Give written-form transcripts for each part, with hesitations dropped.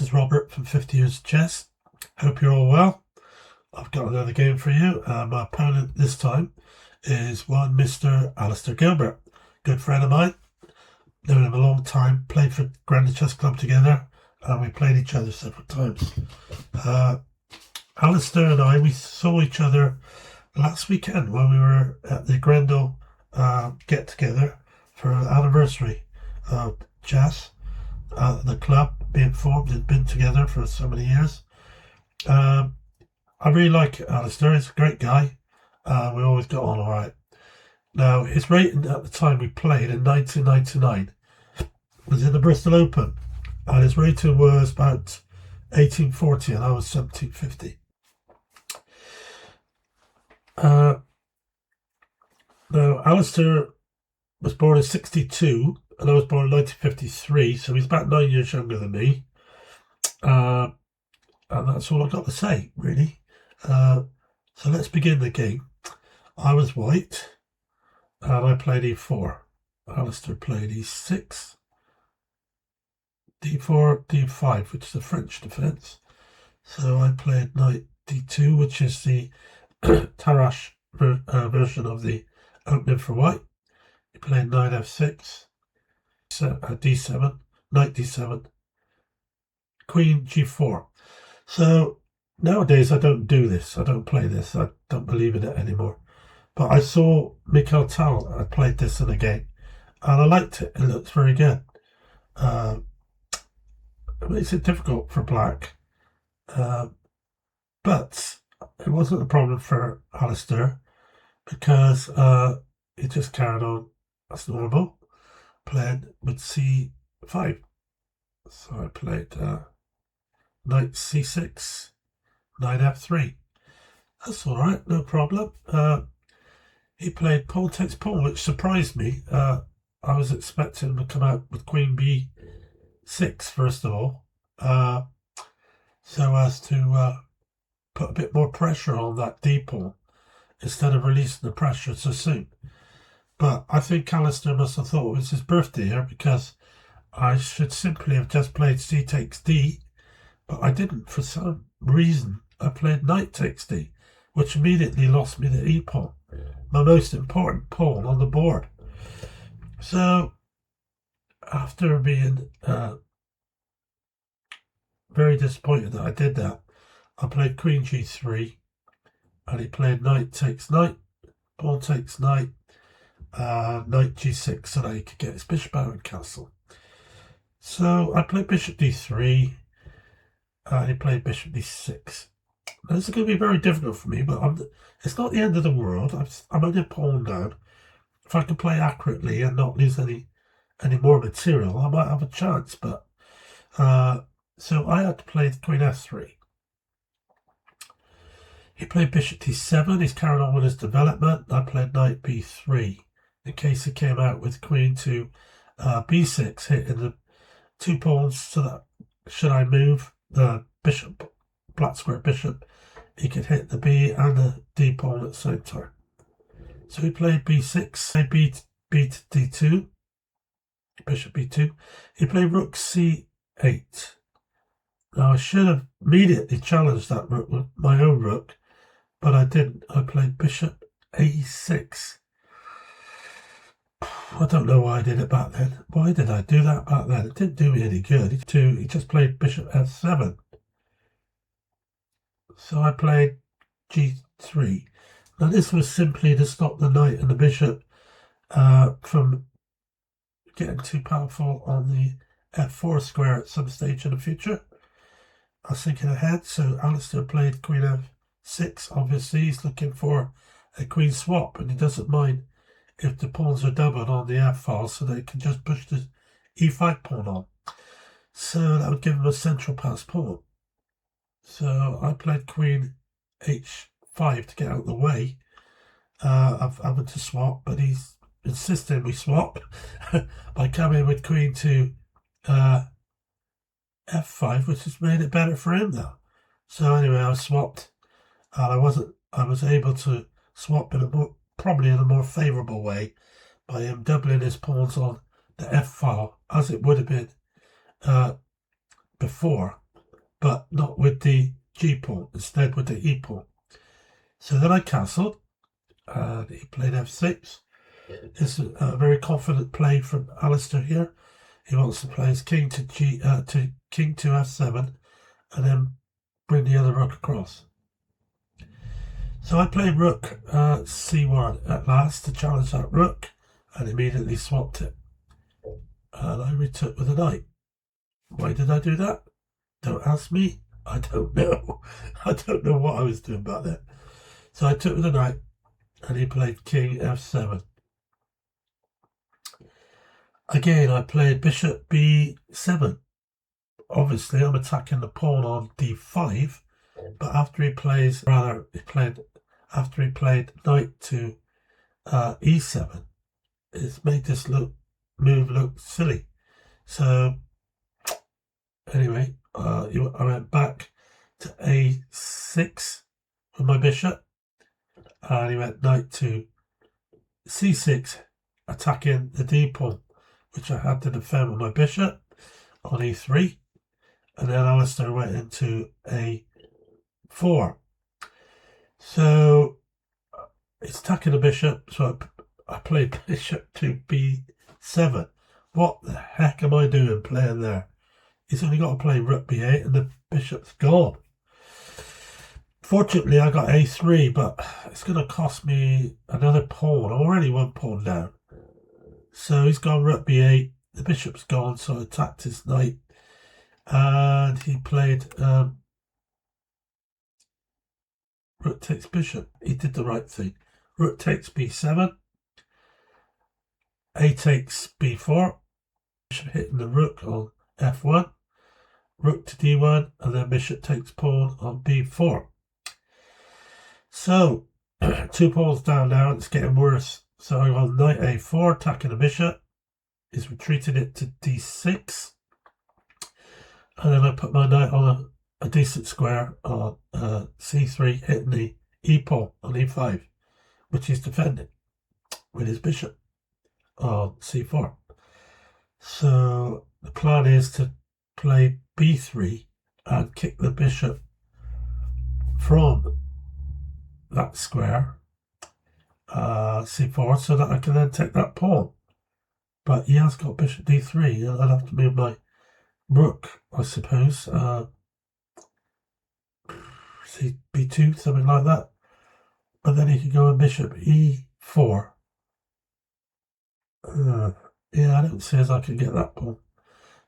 is Robert from 50 Years of Chess. Hope you're all well. I've got another game for you. My opponent this time is one Mr. Alistair Gilbert. Good friend of mine. Known him a long time. Played for Grandin Chess Club together, and we played each other several times. Alistair and I, we saw each other last weekend when we were at the Grendel get-together for an anniversary of chess. The club being formed had been together for so many years. I really like Alistair. He's a great guy. We always got on all right. Now, his rating at the time we played in 1999 was in the Bristol Open, and his rating was about 1840, and I was 1750. Now, Alistair was born in 62, and I was born in 1953, so he's about 9 years younger than me. And that's all I've got to say, really. So let's begin the game. I was white, and I played e4. Alistair played e6, d4, d5, which is the French defence. So I played knight d2, which is the Tarrasch version of the opening for white. He played knight f6, d7, knight d7, queen g4. So nowadays I don't do this. I don't play this. I don't believe in it anymore. But I saw Mikhail Tal had played this in a game, and I liked it. It looks very good. It makes it difficult for black, but it wasn't a problem for Alistair because he just carried on as normal, playing with c5. So I played knight c6, knight f3. That's all right, no problem. He played pawn takes pawn, which surprised me. I was expecting him to come out with queen b6 first of all, so as to put a bit more pressure on that d pawn instead of releasing the pressure so soon. But I think Alistair must have thought it was his birthday here, because I should simply have just played c takes d, but I didn't. For some reason, I played knight takes d, which immediately lost me the e pawn, my most important pawn on the board. So, after being very disappointed that I did that, I played queen g3, and he played knight takes knight, pawn takes knight, knight g6, so that he could get his bishop out and castle. So I played bishop d3, and he played bishop d6. Now, this is going to be very difficult for me, but it's not the end of the world. I'm only a pawn down. If I can play accurately and not lose any more material, I might have a chance. But so I had to play queen f3. He played bishop d7. He's carried on with his development. I played knight b3 in case he came out with queen to b6, hitting the two pawns, so that should I move the bishop, black square bishop, he could hit the b and the d pawn at the same time. So he played b6, b to d2, bishop b2. He played rook c8. Now I should have immediately challenged that rook with my own rook, but I didn't. I played bishop a6. I don't know why I did it back then. Why did I do that back then? It didn't do me any good. He just played bishop f7. So I played g3. Now this was simply to stop the knight and the bishop from getting too powerful on the f4 square at some stage in the future. I was thinking ahead, so Alistair played queen f6. Obviously, he's looking for a queen swap, and he doesn't mind if the pawns are doubled on the f-file, so they can just push the e5 pawn on. So that would give him a central pass pawn. So I played queen h5 to get out of the way of having to swap, but he's insisting we swap by coming with queen to f5, which has made it better for him now. So anyway, I swapped, and I was able to swap probably in a more favourable way by him doubling his pawns on the f-file, as it would have been before. but not with the G pawn, instead with the E pawn. So then I castled, and he played f6. It's a very confident play from Alistair here. He wants to play his king to king to f7, and then bring the other rook across. So I played rook c1 at last to challenge that rook, and immediately swapped it. And I retook with a knight. Why did I do that? Don't ask me. I don't know. I don't know what I was doing back then. So I took with a knight, and he played king f7. Again, I played bishop b7. Obviously, I'm attacking the pawn on d5, but after he played knight to e7, it's made this move look silly. So anyway, I went back to a6 with my bishop, and he went knight to c6, attacking the d pawn, which I had to defend with my bishop on e3, and then Alistair went into a4. So it's attacking the bishop, so I played bishop to b7. What the heck am I doing playing there? He's only got to play rook b8 and the bishop's gone. Fortunately, I got a3, but it's going to cost me another pawn. I'm already one pawn down. So he's gone rook b8, the bishop's gone, so I attacked his knight. And he played rook takes bishop. He did the right thing. Rook takes b7. A takes b4. Bishop hitting the rook on f1. Rook to d1, and then bishop takes pawn on b4. So 2 pawns down now. It's getting worse. So I got knight a4, attacking the bishop. He's retreated it to d6. And then I put my knight on a decent square on c3, hitting the e pawn on e5, which he's defending with his bishop on c4. So the plan is to play b3 and kick the bishop from that square, c4, so that I can then take that pawn. But he has got bishop d3, and I'd have to move my rook, I suppose. b2, something like that. But then he could go on bishop e4. Yeah, I don't see as I can get that pawn.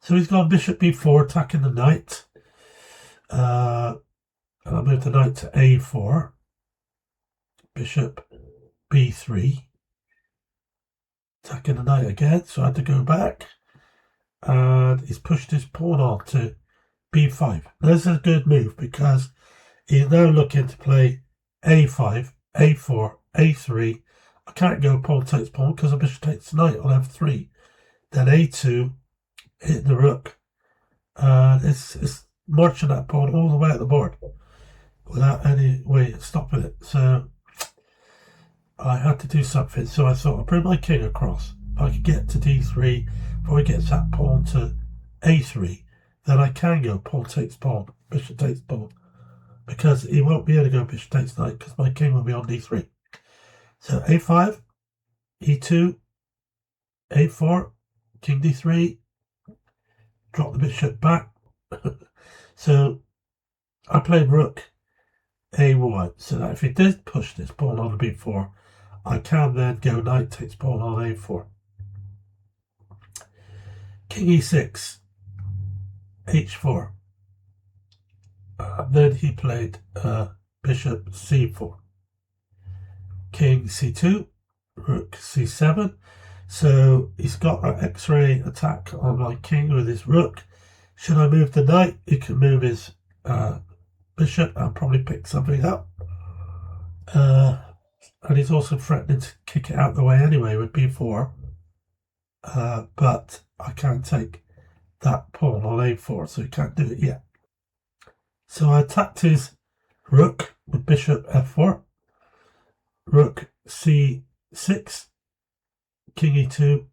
So he's gone bishop b4, attacking the knight. And I moved the knight to a4. Bishop b3. Attacking the knight again, so I had to go back. And he's pushed his pawn on to b5. This is a good move because he's now looking to play a5, a4, a3. I can't go pawn takes pawn because the bishop takes knight on f3. Then a2, hitting the rook. And it's marching that pawn all the way at the board without any way of stopping it. So I had to do something. So I thought I'd bring my king across. If I could get to d3 before he gets that pawn to a3, then I can go pawn takes pawn, bishop takes pawn. Because he won't be able to go bishop takes knight because my king will be on d3. So a5, e2, a4, king d3, drop the bishop back. So I played rook a1, so that if he did push this pawn on the b4, I can then go knight takes pawn on a4. King e6, h4. Then he played bishop c4. King c2, rook c7. So he's got an x-ray attack on my king with his rook. Should I move the knight? He can move his bishop and probably pick something up. And he's also threatening to kick it out the way anyway with b4. But I can't take that pawn on a4, so he can't do it yet. So I attacked his rook with bishop f4. Rook c6. King e2.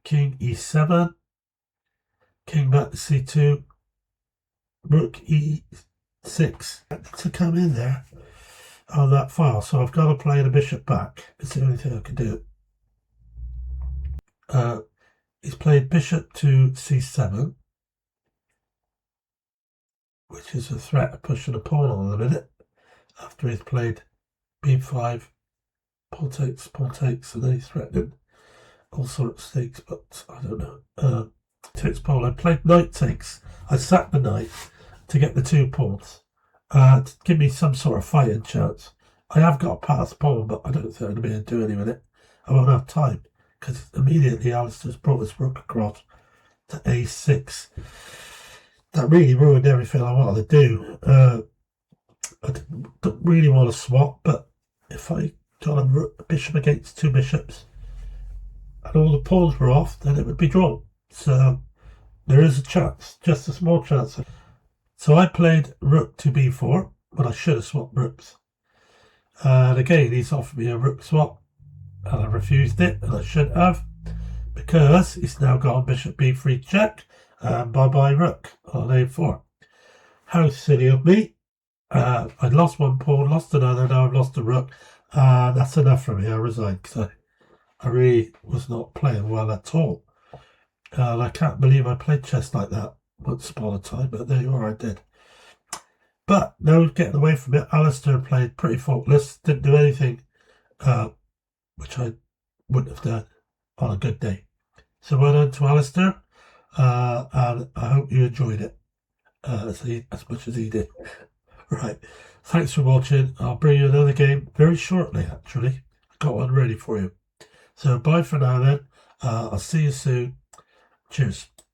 King e7. King back to c2. rook e6 to come in there on that file. So I've got to play the bishop back. It's the only thing I can do. He's played bishop to c7, which is a threat of pushing a pawn on in a minute. After he's played b5, pawn takes, and then he's threatening all sorts of things, but I don't know. Takes pawn. I played knight takes. I sacked the knight to get the 2 pawns, to give me some sort of fighting chance. I have got a passed pawn, but I don't think I'm going to be able to do anything with it. I won't have time, because immediately Alistair's brought his rook across to a6. That really ruined everything I wanted to do. I don't really want to swap, but if I got a bishop against 2 bishops and all the pawns were off, then it would be drawn. So there is a chance, just a small chance. So I played rook to b4, but I should have swapped rooks. And again, he's offered me a rook swap, and I refused it, and I should have, because he's now got bishop b3 check, and bye-bye rook on a4. How silly of me. I'd lost 1 pawn, lost another, now I've lost a rook. That's enough for me. I resigned, because I really was not playing well at all. And I can't believe I played chess like that once upon a time, but there you are, I did. But no getting away from it. Alistair played pretty faultless, didn't do anything which I wouldn't have done on a good day. So well done to Alistair, and I hope you enjoyed it as much as he did. Right, thanks for watching. I'll bring you another game very shortly, actually. I've got one ready for you. So bye for now then. I'll see you soon. Cheers.